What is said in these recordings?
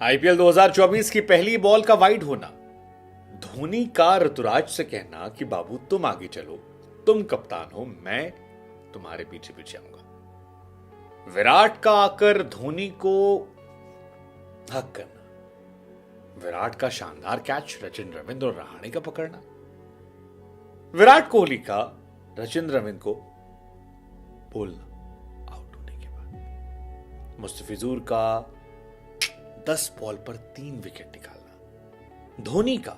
IPL 2024 की पहली ball का वाइड होना, धोनी का ऋतुराज से कहना कि बाबू तुम आगे चलो, तुम कप्तान हो, मैं तुम्हारे पीछे पीछे आऊंगा। विराट का आकर धोनी को हक करना, विराट का शानदार कैच रचिन रविंद्र और रहाणे का पकड़ना, विराट कोहली का रचिन रविंद्र को बोलना आउट होने के बाद, मुस्तफिजुर का 10 बॉल पर 3 विकेट निकालना, धोनी का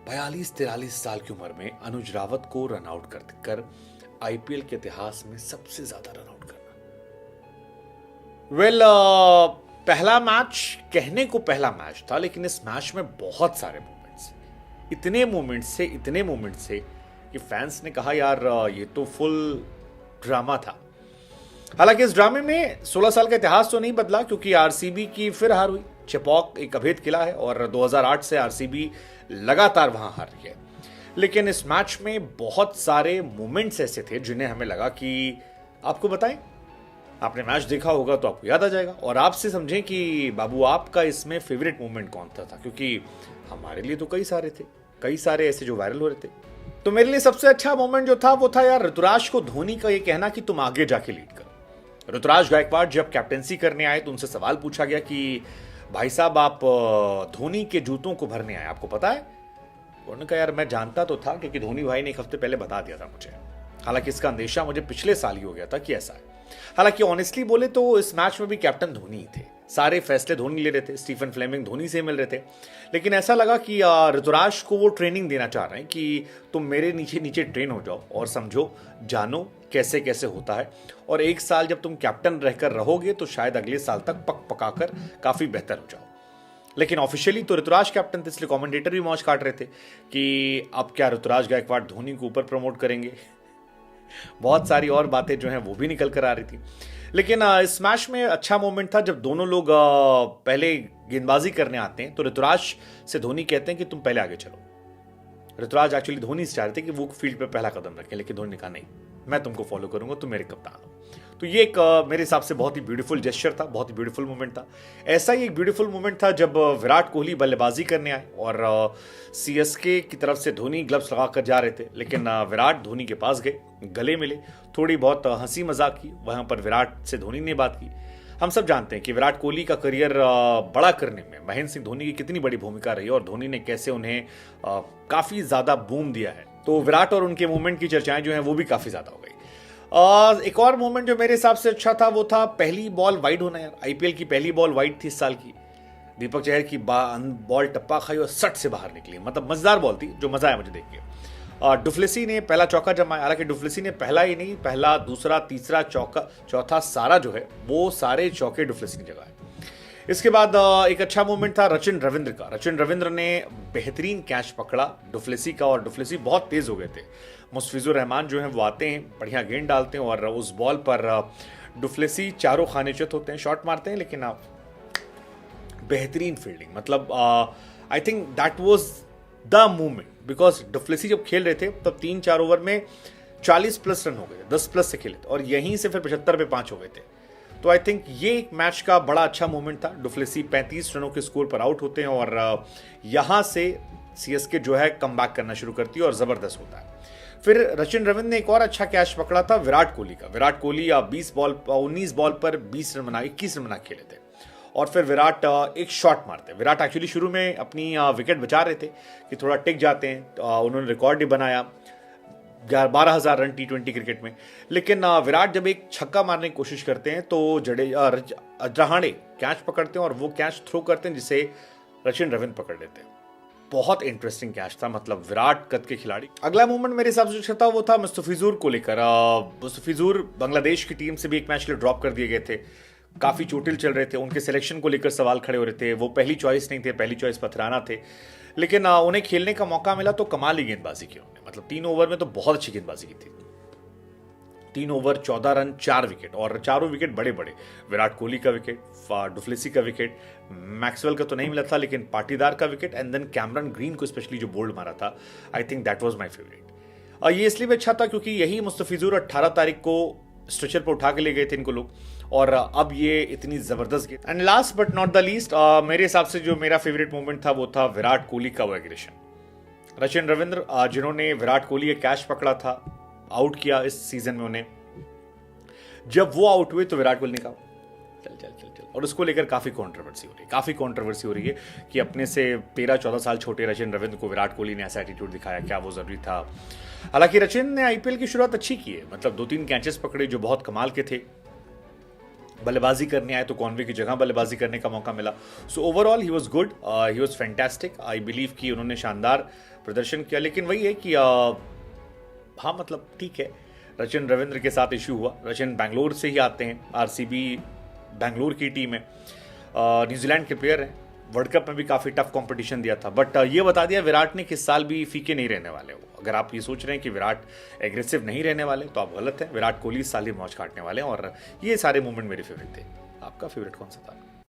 42-43 साल की उम्र में अनुज रावत को रन आउट कर आईपीएल के इतिहास में सबसे ज्यादा रन आउट करना। पहला मैच कहने को पहला मैच था, लेकिन इस मैच में बहुत सारे मोमेंट्स, इतने मोमेंट्स से कि फैंस ने कहा यार ये तो फुल ड्रामा था। हालांकि इस ड्रामे में 16 साल का इतिहास तो नहीं बदला, क्योंकि आरसीबी की फिर हार हुई। चेपॉक एक अभेद किला है और 2008 से आरसीबी लगातार वहां हार रही है। लेकिन इस मैच में बहुत सारे मोमेंट्स ऐसे थे जिन्हें हमें लगा कि आपको बताएं। आपने मैच देखा होगा तो आपको याद आ जाएगा और आपसे समझें कि बाबू आपका इसमें फेवरेट मोमेंट कौन सा था, क्योंकि हमारे लिए तो कई सारे ऐसे जो वायरल हो रहे थे। तो मेरे लिए सबसे अच्छा मोमेंट जो था वो था यार ऋतुराज को धोनी का ये कहना कि तुम आगे जाके लीड करो। ऋतुराज गायकवाड़ जब कैप्टेंसी करने आए तो उनसे सवाल पूछा गया कि भाई साहब आप धोनी के जूतों को भरने आए, आपको पता है? उन्होंने कहा यार मैं जानता तो था, क्योंकि धोनी भाई ने एक हफ्ते पहले बता दिया था मुझे। हालांकि इसका अंदेशा मुझे पिछले साल ही हो गया था कि ऐसा है। हालांकि ऑनेस्टली बोले तो इस मैच में भी कैप्टन धोनी ही थे, सारे फैसले धोनी ले रहे थे, स्टीफन फ्लेमिंग धोनी से मिल रहे थे। लेकिन ऐसा लगा कि ऋतुराज को वो ट्रेनिंग देना चाह रहे हैं कि तुम मेरे नीचे नीचे ट्रेन हो जाओ और समझो, जानो कैसे कैसे होता है, और एक साल जब तुम कैप्टन रहकर रहोगे तो शायद अगले साल तक पक पकाकर काफी बेहतर हो जाओ। लेकिन ऑफिशियली तो ऋतुराज कैप्टन थे, इसलिए कमेंटेटर भी मौज काट रहे थे कि अब क्या ऋतुराज गायकवाड़ धोनी को ऊपर प्रमोट करेंगे। बहुत सारी और बातें जो हैं वो भी निकल कर आ रही थी। लेकिन इस मैच में अच्छा मोमेंट था जब दोनों लोग पहले गेंदबाजी करने आते हैं तो ऋतुराज से धोनी कहते हैं कि तुम पहले आगे चलो। ऋतुराज एक्चुअली धोनी से चाह रहे थे कि वो फील्ड पे पहला कदम रखें, लेकिन धोनी ने कहा नहीं, मैं तुमको फॉलो करूंगा, तुम मेरे कप्तान हो। तो ये एक मेरे हिसाब से बहुत ही ब्यूटीफुल जेस्चर था, बहुत ही ब्यूटीफुल मोमेंट था। ऐसा ही एक ब्यूटीफुल मोमेंट था जब विराट कोहली बल्लेबाजी करने आए और सीएसके की तरफ से धोनी ग्लव्स लगाकर जा रहे थे, लेकिन विराट धोनी के पास गए, गले मिले, थोड़ी बहुत हंसी मजाक की, वहां पर विराट से धोनी ने बात की। हम सब जानते हैं कि विराट कोहली का करियर बड़ा करने में महेंद्र सिंह धोनी की कितनी बड़ी भूमिका रही है और धोनी ने कैसे उन्हें काफी ज्यादा बूम दिया है। तो विराट और उनके मूवमेंट की चर्चाएं जो हैं वो भी काफी ज्यादा हो गई। एक और मूवमेंट जो मेरे हिसाब से अच्छा था वो था पहली बॉल वाइड होना। यार आईपीएल की पहली बॉल वाइड थी इस साल की। दीपक चहर की बॉल टप्पा खाई और सट से बाहर निकली, मतलब मजेदार बॉल थी, जो मजा आया मुझे देख के। डुफ्लेसी ने पहला चौका जमाया। हालांकि डुफ्लेसी ने पहला ही नहीं, पहला दूसरा तीसरा चौथा सारा जो है वो सारे चौके डुफ्लेसी ने जगाए। इसके बाद एक अच्छा मूवमेंट था रचिन रविंद्र का। रचिन रविंद्र ने बेहतरीन कैच पकड़ा डुफ्लेसी का, और डुफ्लेसी बहुत तेज हो गए थे। मुस्तफिजुर रहमान जो है वो आते हैं, बढ़िया गेंद डालते हैं और उस बॉल पर डुफ्लेसी चारों खानेचत होते हैं, शॉट मारते हैं, लेकिन बेहतरीन फील्डिंग। मतलब I think that was the movement, because du Plessis जब खेल रहे थे तब 3-4 ओवर में 40 प्लस रन हो गए, 10 प्लस से खेले थे, और यहीं से फिर 75 पे 5 हो गए थे। तो आई थिंक ये एक मैच का बड़ा अच्छा मोमेंट था। डुफ्लेसी 35 रनों के स्कोर पर आउट होते हैं और यहां से सीएसके जो है कमबैक करना शुरू करती है और जबरदस्त होता है। फिर रचिन रविंद्र ने एक और अच्छा कैच पकड़ा था विराट कोहली का। विराट कोहली 19 बॉल पर 21 रन बना खेले थे, और फिर विराट एक शॉट मारते हैं। विराट एक्चुअली शुरू में अपनी विकेट बचा रहे थे कि थोड़ा टिक जाते हैं, उन्होंने रिकॉर्ड ही बनाया 12,000 रन T20 क्रिकेट में। लेकिन विराट जब एक छक्का मारने की कोशिश करते हैं तो रहाणे कैच पकड़ते हैं और वो कैच थ्रो करते हैं जिसे रचिन रविंद्र पकड़ लेते हैं। बहुत इंटरेस्टिंग कैच था, मतलब विराट कद के खिलाड़ी। अगला मूवमेंट मेरे हिसाब से जो था वो था मुस्तफिजुर को लेकर। मुस्तफिजुर बांग्लादेश की टीम से भी एक मैच के लिए ड्रॉप कर दिए गए थे, काफी चोटिल चल रहे थे, उनके सिलेक्शन को लेकर सवाल खड़े हो रहे थे। वो पहली चॉइस नहीं थे, पहली चॉइस पथराना थे, लेकिन उन्हें खेलने का मौका मिला तो कमाल ही गेंदबाजी की उन्होंने। मतलब 3 ओवर में तो बहुत अच्छी गेंदबाजी की थी। 3 ओवर 14 रन 4 विकेट, और चारों विकेट बड़े बड़े। विराट कोहली का विकेट, डुफ्लेसी का विकेट, मैक्सवेल का तो नहीं मिला था लेकिन पाटीदार का wicket, and then Cameron Green को स्पेशली जो बोल्ड मारा था, I think that was my favourite. ये इसलिए भी अच्छा था क्योंकि यही मुस्तफिजुर 18 तारीख को स्ट्रेचर पर उठा के ले गए थे इनको लोग, और अब ये इतनी जबरदस्त गेंद। And last but not the least, मेरे हिसाब से जो मेरा फेवरेट मोमेंट था वो था विराट कोहली का वो एग्रेशन। सचिन रविंद्र जिन्होंने विराट कोहली का कैच पकड़ा था, आउट किया इस सीजन में उन्हें, जब वो आउट हुए तो विराट कोहली ने कहा चल चल चल चल, और उसको लेकर काफी कंट्रोवर्सी हो रही है कि अपने से 13-14 साल छोटे सचिन रविंद्र को विराट कोहली ने ऐसा एटीट्यूड दिखाया, क्या वो जरूरी था। हालांकि सचिन ने आईपीएल की शुरुआत अच्छी की है, मतलब 2-3 कैचेस पकड़े जो बहुत कमाल के थे। बल्लेबाजी करने आए तो कॉनवे की जगह बल्लेबाजी करने का मौका मिला। So overall he was good, he was fantastic. I believe कि उन्होंने शानदार प्रदर्शन किया, लेकिन वही है कि हाँ मतलब ठीक है, सचिन रविंद्र के साथ इश्यू हुआ। सचिन बैंगलोर से ही आते हैं, आरसीबी बैंगलोर की टीम है, न्यूजीलैंड के प्लेयर हैं, वर्ल्ड कप में भी काफ़ी टफ कंपटीशन दिया था। बट ये बता दिया विराट ने कि इस साल भी फीके नहीं रहने वाले हो। अगर आप ये सोच रहे हैं कि विराट एग्रेसिव नहीं रहने वाले तो आप गलत हैं। विराट कोहली इस साल ही मौज काटने वाले हैं, और ये सारे मोमेंट मेरे फेवरेट थे। आपका फेवरेट कौन सा था?